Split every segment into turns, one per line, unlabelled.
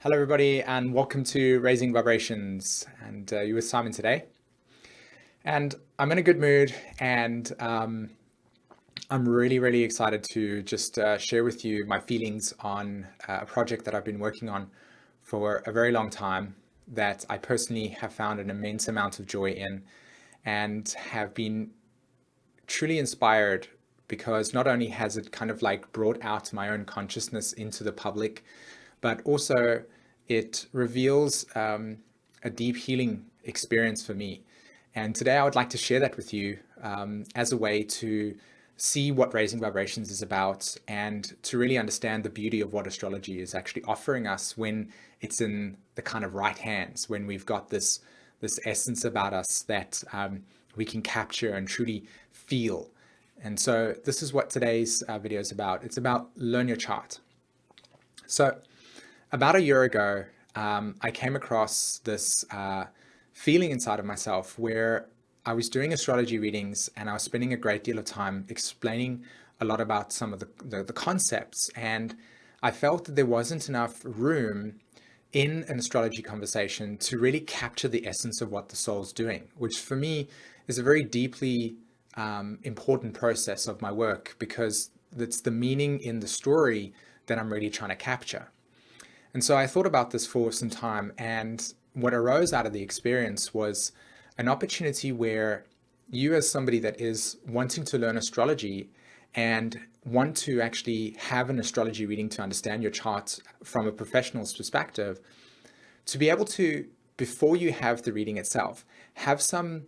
Hello, everybody, and welcome to Raising Vibrations. And you with Simon today. And I'm in a good mood, and I'm really excited to just share with you my feelings on a project that I've been working on for a very long time that I personally have found an immense amount of joy in and have been truly inspired because not only has it kind of like brought out my own consciousness into the public, but also it reveals a deep healing experience for me. And today I would like to share that with you as a way to see what raising vibrations is about and to really understand the beauty of what astrology is actually offering us when it's in the kind of right hands, when we've got this essence about us that we can capture and truly feel. And so this is what today's video is about. It's about learn your chart. So about a year ago, I came across this feeling inside of myself where I was doing astrology readings and I was spending a great deal of time explaining a lot about some of the concepts. And I felt that there wasn't enough room in an astrology conversation to really capture the essence of what the soul's doing, which for me is a very deeply important process of my work because it's the meaning in the story that I'm really trying to capture. And so I thought about this for some time, and what arose out of the experience was an opportunity where you, as somebody that is wanting to learn astrology and want to actually have an astrology reading to understand your chart from a professional's perspective, to be able to, before you have the reading itself, have some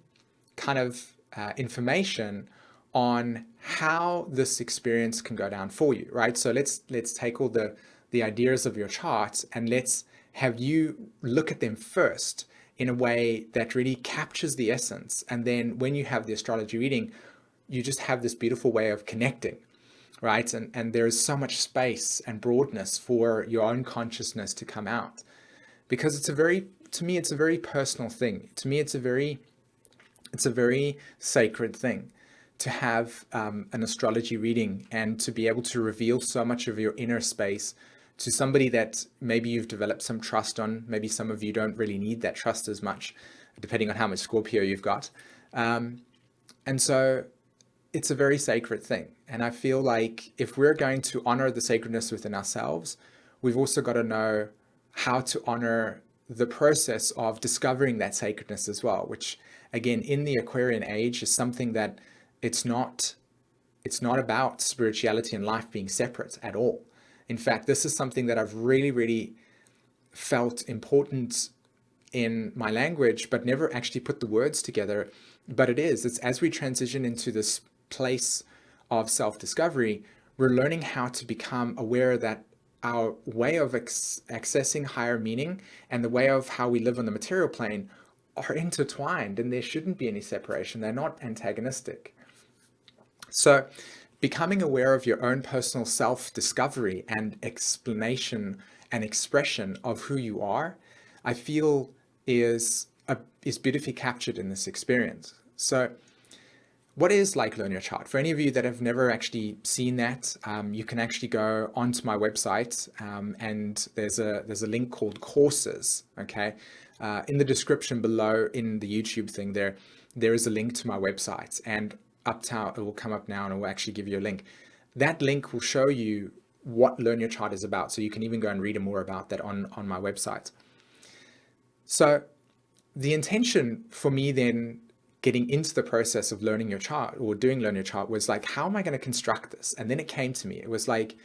kind of information on how this experience can go down for you, right? So let's take all the ideas of your chart and let's have you look at them first in a way that really captures the essence. And then when you have the astrology reading, you just have this beautiful way of connecting, right? And there is so much space and broadness for your own consciousness to come out because to me, it's a very personal thing. To me, it's a very sacred thing to have an astrology reading and to be able to reveal so much of your inner space to somebody that maybe you've developed some trust on. Maybe some of you don't really need that trust as much, depending on how much Scorpio you've got. And so it's a very sacred thing. And I feel like if we're going to honor the sacredness within ourselves, we've also got to know how to honor the process of discovering that sacredness as well, which again, in the Aquarian age is something that it's not about spirituality and life being separate at all. In fact, this is something that I've really felt important in my language, but never actually put the words together. But it's as we transition into this place of self-discovery, we're learning how to become aware that our way of accessing higher meaning and the way of how we live on the material plane are intertwined, and there shouldn't be any separation. They're not antagonistic. So becoming aware of your own personal self-discovery and explanation and expression of who you are, I feel is beautifully captured in this experience. So what is like Learn Your Chart? For any of you that have never actually seen that, you can actually go onto my website and there's a link called Courses, okay? In the description below in the YouTube thing there is a link to my website, and up top, it will come up now and it will actually give you a link. That link will show you what Learn Your Chart is about. So you can even go and read more about that on my website. So the intention for me then getting into the process of learning your chart or doing Learn Your Chart was like, how am I going to construct this? And then it came to me. It was like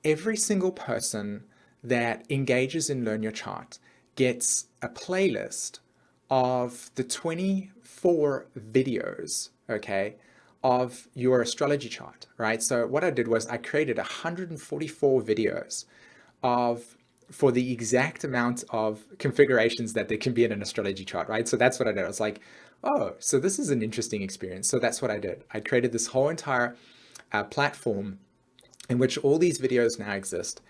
every single person that engages in Learn Your Chart gets a playlist of the 24 videos, okay, of your astrology chart, right? So what I did was I created 144 videos for the exact amount of configurations that there can be in an astrology chart, right? So that's what I did. I was like, oh, so this is an interesting experience. So that's what I did. I created this whole entire platform in which all these videos now exist.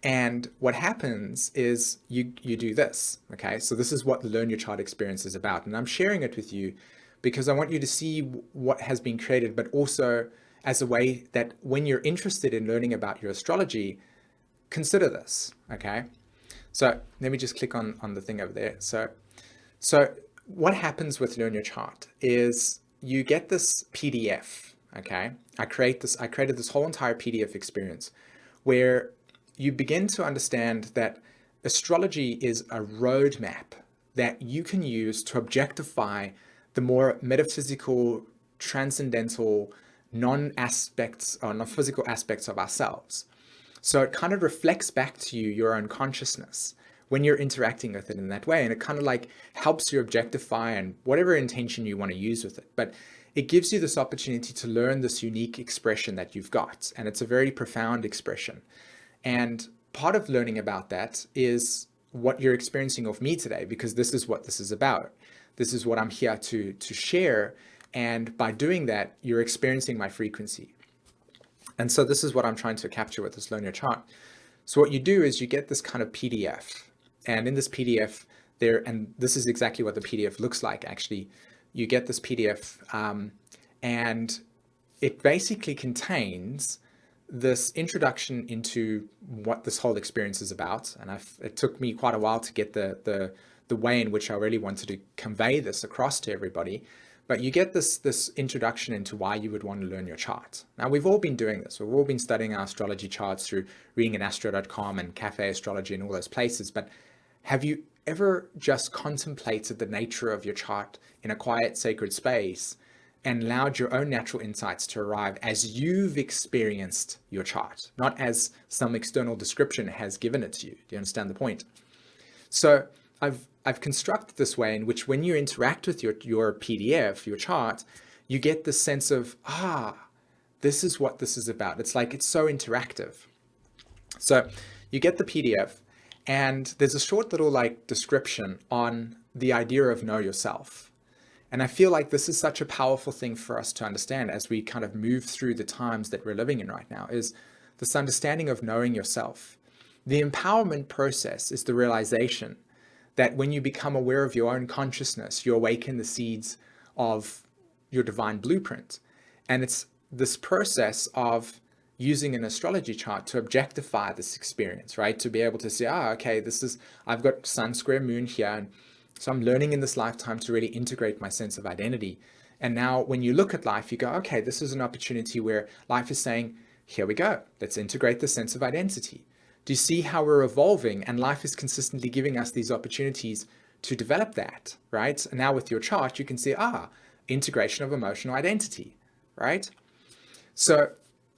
And what happens is you do this, okay? So this is what the Learn Your Chart experience is about. And I'm sharing it with you because I want you to see what has been created, but also as a way that when you're interested in learning about your astrology, consider this, okay? So let me just click on the thing over there. So what happens with Learn Your Chart is you get this PDF, okay? I created this whole entire PDF experience where you begin to understand that astrology is a roadmap that you can use to objectify the more metaphysical, transcendental, non-aspects or non-physical aspects of ourselves. So it kind of reflects back to you your own consciousness when you're interacting with it in that way. And it kind of like helps you objectify and whatever intention you want to use with it. But it gives you this opportunity to learn this unique expression that you've got. And it's a very profound expression. And part of learning about that is what you're experiencing of me today, because this is what this is about. This is what I'm here to share. And by doing that, you're experiencing my frequency. And so this is what I'm trying to capture with this Learn Your Chart. So what you do is you get this kind of PDF. And in this PDF there, and this is exactly what the PDF looks like, actually. You get this PDF and it basically contains this introduction into what this whole experience is about. And it took me quite a while to get the way in which I really wanted to convey this across to everybody. But you get this introduction into why you would want to learn your chart. Now, we've all been doing this. We've all been studying our astrology charts through reading at astro.com and Cafe Astrology and all those places. But have you ever just contemplated the nature of your chart in a quiet, sacred space and allowed your own natural insights to arrive as you've experienced your chart, not as some external description has given it to you? Do you understand the point? So I've constructed this way in which when you interact with your PDF, your chart, you get the sense of, this is what this is about. It's like, it's so interactive. So you get the PDF and there's a short little like description on the idea of know yourself. And I feel like this is such a powerful thing for us to understand as we kind of move through the times that we're living in right now, is this understanding of knowing yourself. The empowerment process is the realization that when you become aware of your own consciousness, you awaken the seeds of your divine blueprint. And it's this process of using an astrology chart to objectify this experience, right? To be able to say, okay, I've got sun square moon here. And so I'm learning in this lifetime to really integrate my sense of identity. And now when you look at life, you go, okay, this is an opportunity where life is saying, here we go. Let's integrate the sense of identity. Do you see how we're evolving? And life is consistently giving us these opportunities to develop that, right? And now with your chart, you can see, integration of emotional identity, right? So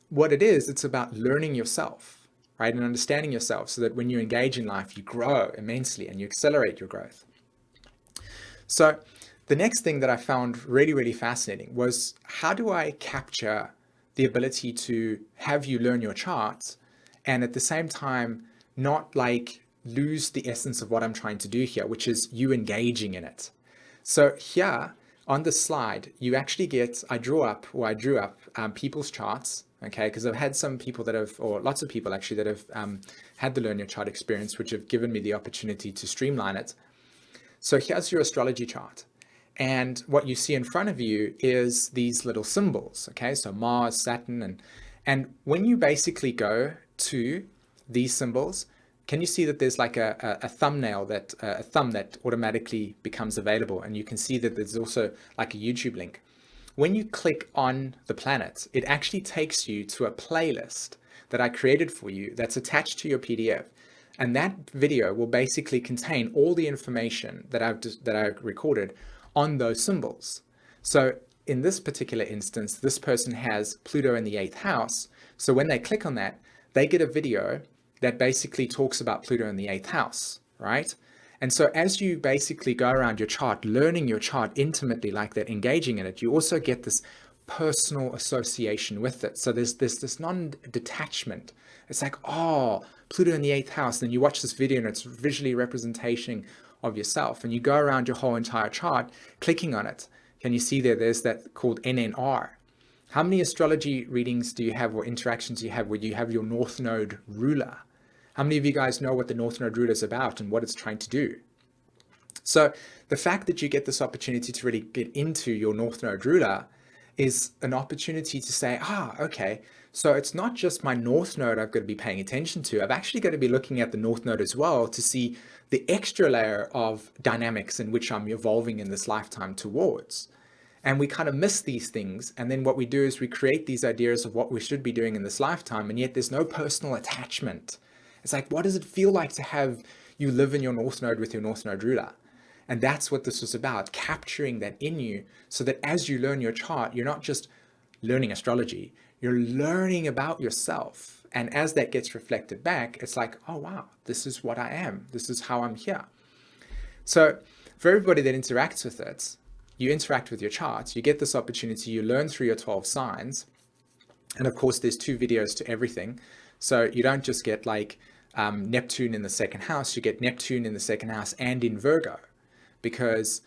what it is, it's about learning yourself, right? And understanding yourself so that when you engage in life, you grow immensely and you accelerate your growth. So the next thing that I found really, really fascinating was, how do I capture the ability to have you learn your charts and at the same time not like lose the essence of what I'm trying to do here, which is you engaging in it. So here on the slide, you actually get, I drew up people's charts, okay? Because I've had some people that have, or lots of people actually that have had the Learn Your Chart experience, which have given me the opportunity to streamline it. So here's your astrology chart. And what you see in front of you is these little symbols, okay? So Mars, Saturn, and when you basically go to these symbols, can you see that there's like a thumbnail that a thumb that automatically becomes available? And you can see that there's also like a YouTube link. When you click on the planets, it actually takes you to a playlist that I created for you that's attached to your PDF. And that video will basically contain all the information that I've recorded on those symbols. So in this particular instance, this person has Pluto in the 8th house. So when they click on that, they get a video that basically talks about Pluto in the 8th house, right? And so as you basically go around your chart, learning your chart intimately like that, engaging in it, you also get this personal association with it. So there's this non-detachment. It's like, Pluto in the 8th house. Then you watch this video and it's visually representation of yourself. And you go around your whole entire chart, clicking on it. Can you see there's that called NNR. How many astrology readings do you have or interactions do you have where you have your North Node ruler? How many of you guys know what the North Node ruler is about and what it's trying to do? So the fact that you get this opportunity to really get into your North Node ruler is an opportunity to say, okay, so it's not just my north node I've got to be paying attention to. I've actually got to be looking at the north node as well to see the extra layer of dynamics in which I'm evolving in this lifetime towards. And we kind of miss these things. And then what we do is we create these ideas of what we should be doing in this lifetime. And yet there's no personal attachment. It's like, what does it feel like to have you live in your north node with your north node ruler? And that's what this was about, capturing that in you so that as you learn your chart, you're not just learning astrology, you're learning about yourself. And as that gets reflected back, it's like, oh, wow, this is what I am. This is how I'm here. So for everybody that interacts with it, you interact with your charts, you get this opportunity, you learn through your 12 signs. And of course, there's 2 videos to everything. So you don't just get like Neptune in the second house, you get Neptune in the second house and in Virgo, because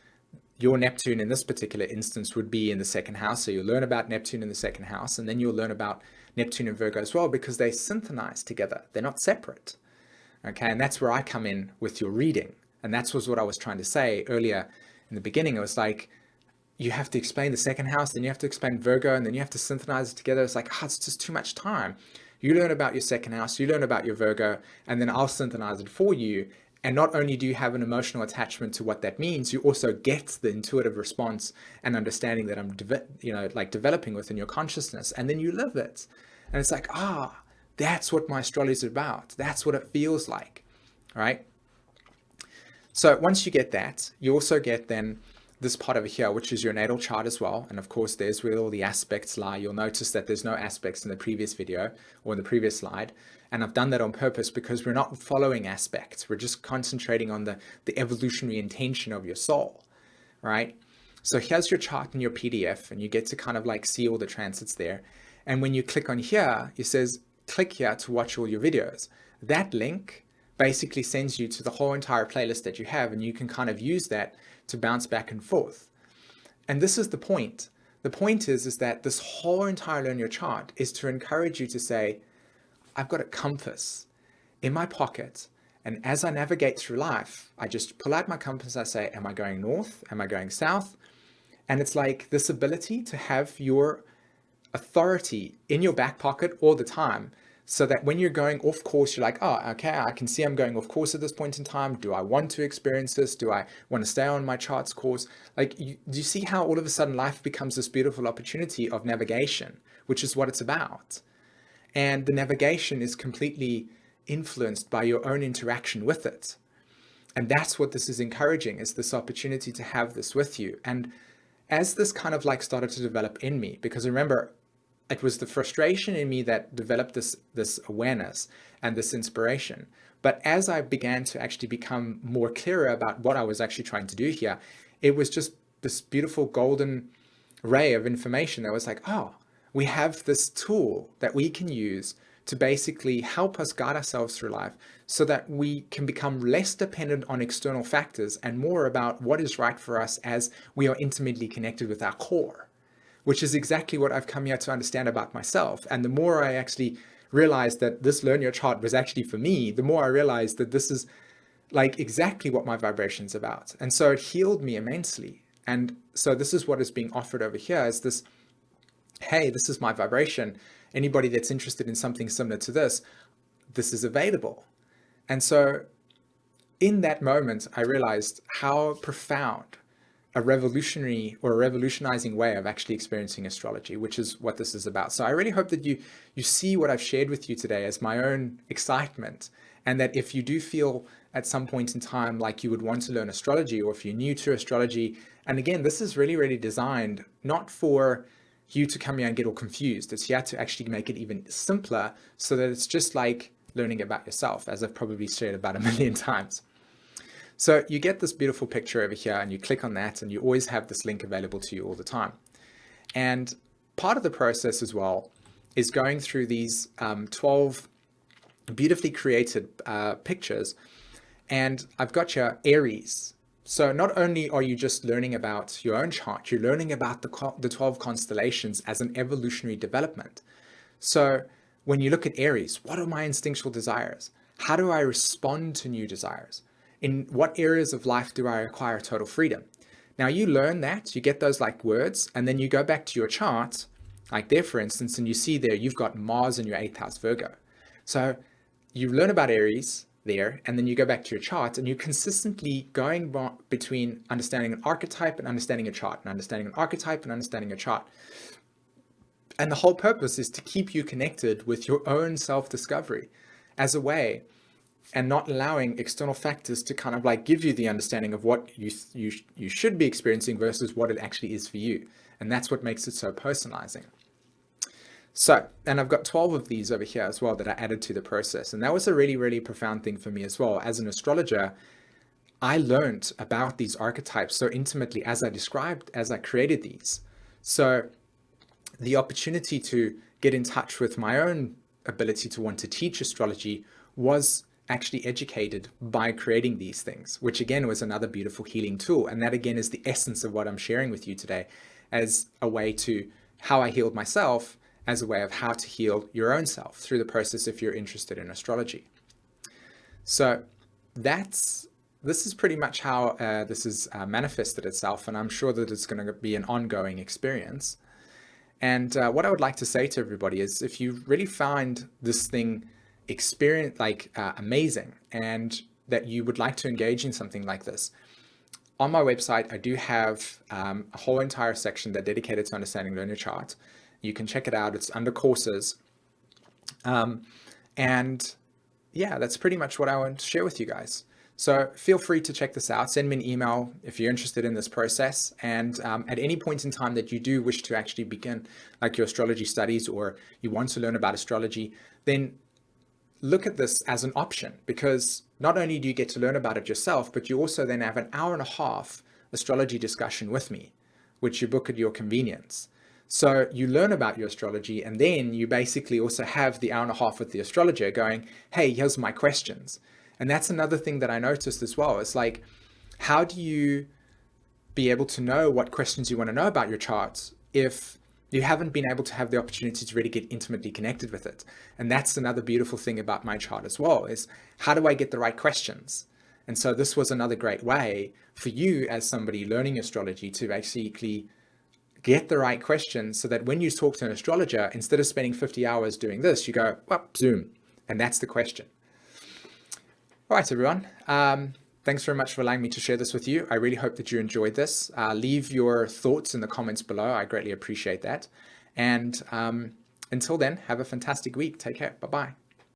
your Neptune in this particular instance would be in the second house. So you'll learn about Neptune in the second house, and then you'll learn about Neptune and Virgo as well, because they synchronize together. They're not separate. Okay, and that's where I come in with your reading. And that's what I was trying to say earlier in the beginning. It was like, you have to explain the second house, then you have to explain Virgo, and then you have to synchronize it together. It's like, it's just too much time. You learn about your second house, you learn about your Virgo, and then I'll synchronize it for you. And not only do you have an emotional attachment to what that means, you also get the intuitive response and understanding that I'm, developing within your consciousness, and then you live it. And it's like, that's what my astrology is about. That's what it feels like, right? So once you get that, you also get then this part over here, which is your natal chart as well. And of course, there's where all the aspects lie. You'll notice that there's no aspects in the previous video or in the previous slide. And I've done that on purpose because we're not following aspects. We're just concentrating on the evolutionary intention of your soul, right? So here's your chart in your PDF, and you get to kind of like see all the transits there. And when you click on here, it says, click here to watch all your videos. That link basically sends you to the whole entire playlist that you have, and you can kind of use that to bounce back and forth. And this is the point. The point is that this whole entire Learn Your Chart is to encourage you to say, I've got a compass in my pocket, and as I navigate through life, I just pull out my compass. I say, am I going north? Am I going south? And it's like this ability to have your authority in your back pocket all the time, so that when you're going off course, you're like, okay, I can see I'm going off course at this point in time. Do I want to experience this? Do I want to stay on my charts course? Like, do you see how all of a sudden life becomes this beautiful opportunity of navigation, which is what it's about. And the navigation is completely influenced by your own interaction with it. And that's what this is encouraging, is this opportunity to have this with you. And as this kind of like started to develop in me, because remember, it was the frustration in me that developed this awareness and this inspiration. But as I began to actually become more clearer about what I was actually trying to do here, it was just this beautiful golden ray of information that was like, we have this tool that we can use to basically help us guide ourselves through life so that we can become less dependent on external factors and more about what is right for us as we are intimately connected with our core, which is exactly what I've come here to understand about myself. And the more I actually realized that this Learn Your Chart was actually for me, the more I realized that this is like exactly what my vibration is about. And so it healed me immensely. And so this is what is being offered over here, is this, hey, this is my vibration. Anybody that's interested in something similar to this, this is available. And so in that moment, I realized how profound a revolutionary or a revolutionizing way of actually experiencing astrology, which is what this is about. So I really hope that you see what I've shared with you today as my own excitement, and that if you do feel at some point in time like you would want to learn astrology, or if you're new to astrology, and again, this is really, really designed not for you to come here and get all confused. It's here to actually make it even simpler so that it's just like learning about yourself, as I've probably shared about a million times. So you get this beautiful picture over here, and you click on that, and you always have this link available to you all the time. And part of the process as well is going through these 12 beautifully created pictures. And I've got your Aries. So not only are you just learning about your own chart, you're learning about the 12 constellations as an evolutionary development. So when you look at Aries, what are my instinctual desires? How do I respond to new desires? In what areas of life do I acquire total freedom? Now you learn that, you get those like words, and then you go back to your chart, like there, for instance, and you see there you've got Mars in your 8th house Virgo. So you learn about Aries there, and then you go back to your chart, and you're consistently going between understanding an archetype and understanding a chart, and understanding an archetype and understanding a chart. And the whole purpose is to keep you connected with your own self-discovery as a way, and not allowing external factors to kind of like give you the understanding of what you should be experiencing versus what it actually is for you. And that's what makes it so personalizing. So, and I've got 12 of these over here as well that I added to the process. And that was a really, really profound thing for me as well. As an astrologer, I learned about these archetypes so intimately as I described, as I created these. So the opportunity to get in touch with my own ability to want to teach astrology was actually educated by creating these things, which again was another beautiful healing tool. And that again is the essence of what I'm sharing with you today as a way to how I healed myself, as a way of how to heal your own self through the process if you're interested in astrology. So this is pretty much how this has manifested itself, and I'm sure that it's going to be an ongoing experience. And what I would like to say to everybody is, if you really find this thing amazing, and that you would like to engage in something like this, on my website I do have a whole entire section that's dedicated to understanding lunar chart. You can check it out. It's under courses. And yeah, that's pretty much what I want to share with you guys. So feel free to check this out. Send me an email if you're interested in this process. And at any point in time that you do wish to actually begin like your astrology studies, or you want to learn about astrology, then look at this as an option, because not only do you get to learn about it yourself, but you also then have an hour and a half astrology discussion with me, which you book at your convenience. So you learn about your astrology, and then you basically also have the hour and a half with the astrologer going, hey, here's my questions. And that's another thing that I noticed as well. It's like, how do you be able to know what questions you want to know about your charts if you haven't been able to have the opportunity to really get intimately connected with it? And that's another beautiful thing about my chart as well, is how do I get the right questions? And so this was another great way for you as somebody learning astrology to basically get the right questions, so that when you talk to an astrologer, instead of spending 50 hours doing this, you go, well, Zoom, and that's the question. All right, everyone. Thanks very much for allowing me to share this with you. I really hope that you enjoyed this. Leave your thoughts in the comments below. I greatly appreciate that. And until then, have a fantastic week. Take care. Bye-bye.